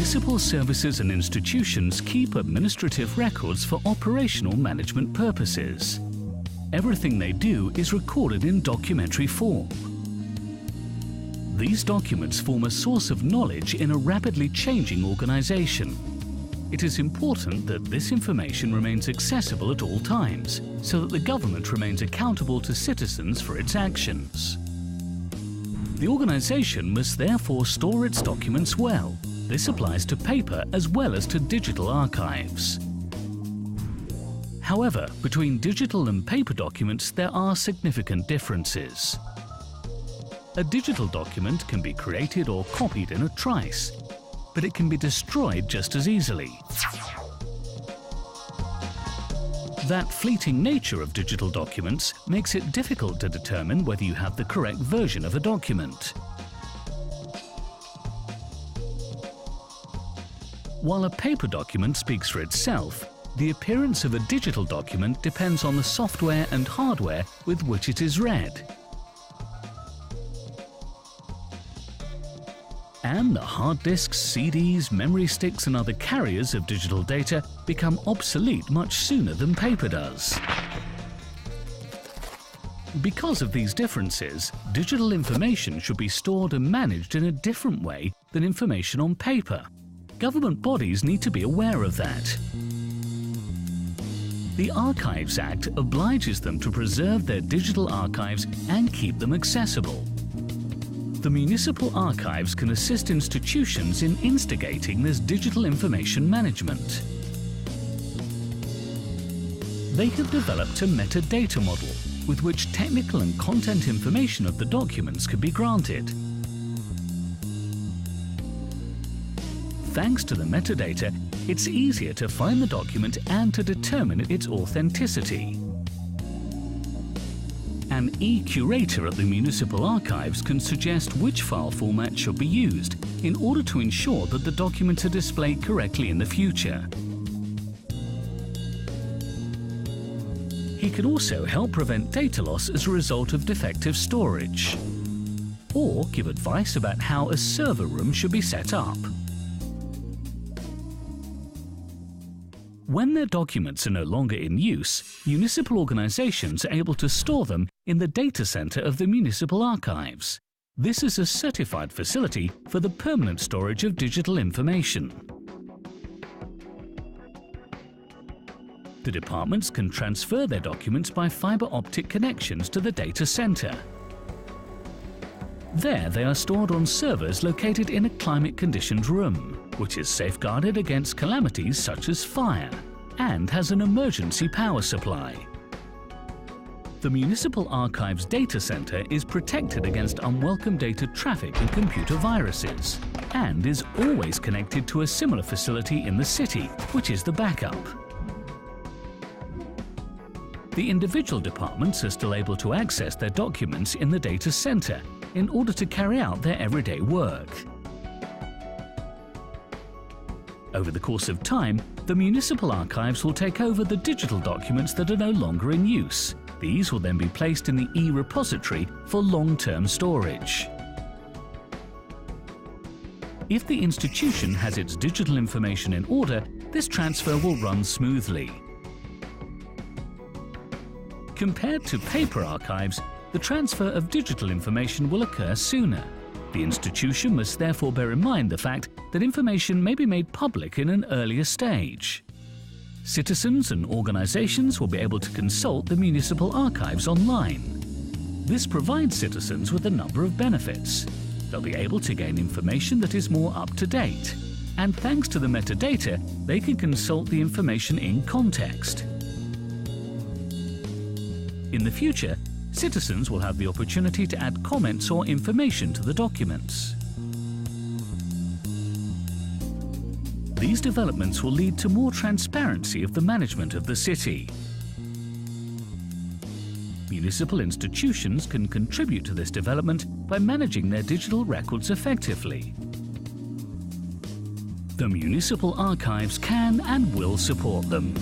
Municipal services and institutions keep administrative records for operational management purposes. Everything they do is recorded in documentary form. These documents form a source of knowledge in a rapidly changing organisation. It is important that this information remains accessible at all times, so that the government remains accountable to citizens for its actions. The organisation must therefore store its documents well. This applies to paper as well as to digital archives. However, between digital and paper documents there are significant differences. A digital document can be created or copied in a trice, but it can be destroyed just as easily. That fleeting nature of digital documents makes it difficult to determine whether you have the correct version of a document. While a paper document speaks for itself, the appearance of a digital document depends on the software and hardware with which it is read. And the hard disks, CDs, memory sticks and other carriers of digital data become obsolete much sooner than paper does. Because of these differences, digital information should be stored and managed in a different way than information on paper. Government bodies need to be aware of that. The Archives Act obliges them to preserve their digital archives and keep them accessible. The municipal archives can assist institutions in instigating this digital information management. They have developed a metadata model with which technical and content information of the documents can be granted. Thanks to the metadata, it's easier to find the document and to determine its authenticity. An e-curator at the municipal archives can suggest which file format should be used in order to ensure that the documents are displayed correctly in the future. He can also help prevent data loss as a result of defective storage, or give advice about how a server room should be set up. When their documents are no longer in use, municipal organisations are able to store them in the data centre of the municipal archives. This is a certified facility for the permanent storage of digital information. The departments can transfer their documents by fibre optic connections to the data centre. There they are stored on servers located in a climate-conditioned room, which is safeguarded against calamities such as fire and has an emergency power supply. The Municipal Archives Data Centre is protected against unwelcome data traffic and computer viruses, and is always connected to a similar facility in the city, which is the backup. The individual departments are still able to access their documents in the data centre in order to carry out their everyday work. Over the course of time, the municipal archives will take over the digital documents that are no longer in use. These will then be placed in the e-repository for long-term storage. If the institution has its digital information in order, this transfer will run smoothly. Compared to paper archives, the transfer of digital information will occur sooner. The institution must therefore bear in mind the fact that information may be made public in an earlier stage. Citizens and organisations will be able to consult the municipal archives online. This provides citizens with a number of benefits. They'll be able to gain information that is more up-to-date, and thanks to the metadata, they can consult the information in context. In the future, citizens will have the opportunity to add comments or information to the documents. These developments will lead to more transparency of the management of the city. Municipal institutions can contribute to this development by managing their digital records effectively. The municipal archives can and will support them.